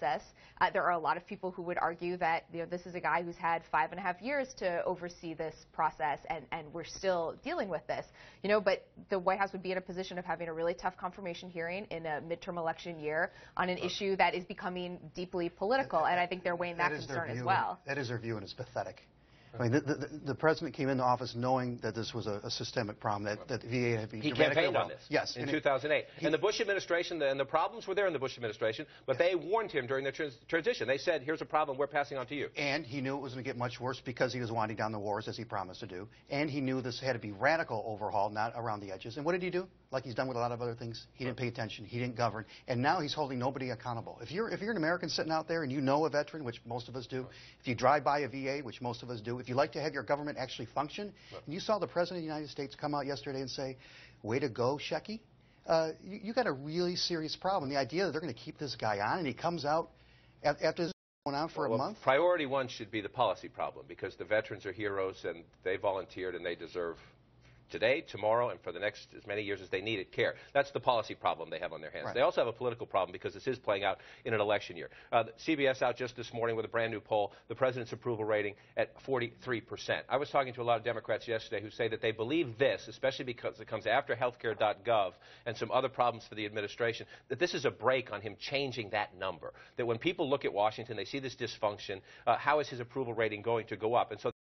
process. There are a lot of people who would argue that this is a guy who's had 5.5 years to oversee this process, and we're still dealing with this. But the White House would be in a position of having a really tough confirmation hearing in a midterm election year on an issue that is becoming deeply political, and I think they're weighing that concern as well. That is their view, and it's pathetic. I mean, the president came into office knowing that this was a systemic problem, that the VA had been He campaigned on this in 2008. And the Bush administration, and the problems were there in the Bush administration, but they warned him during the transition. They said, here's a problem we're passing on to you. And he knew it was going to get much worse because he was winding down the wars, as he promised to do. And he knew this had to be radical overhaul, not around the edges. And what did he do? Like he's done with a lot of other things. He didn't pay attention. He didn't govern. And now he's holding nobody accountable. If you're an American sitting out there and you know a veteran, which most of us do, if you drive by a VA, which most of us do, if you like to have your government actually function, and you saw the President of the United States come out yesterday and say, way to go, Shecky, you got a really serious problem. The idea that they're going to keep this guy on, and he comes out after this going on for a month? Priority one should be the policy problem, because the veterans are heroes, and they volunteered, and they deserve today, tomorrow, and for the next as many years as they needed care. That's the policy problem they have on their hands. Right. They also have a political problem because this is playing out in an election year. CBS out just this morning with a brand new poll, the president's approval rating at 43%. I was talking to a lot of Democrats yesterday who say that they believe this, especially because it comes after healthcare.gov and some other problems for the administration, that this is a break on him changing that number. That when people look at Washington, they see this dysfunction, how is his approval rating going to go up? And so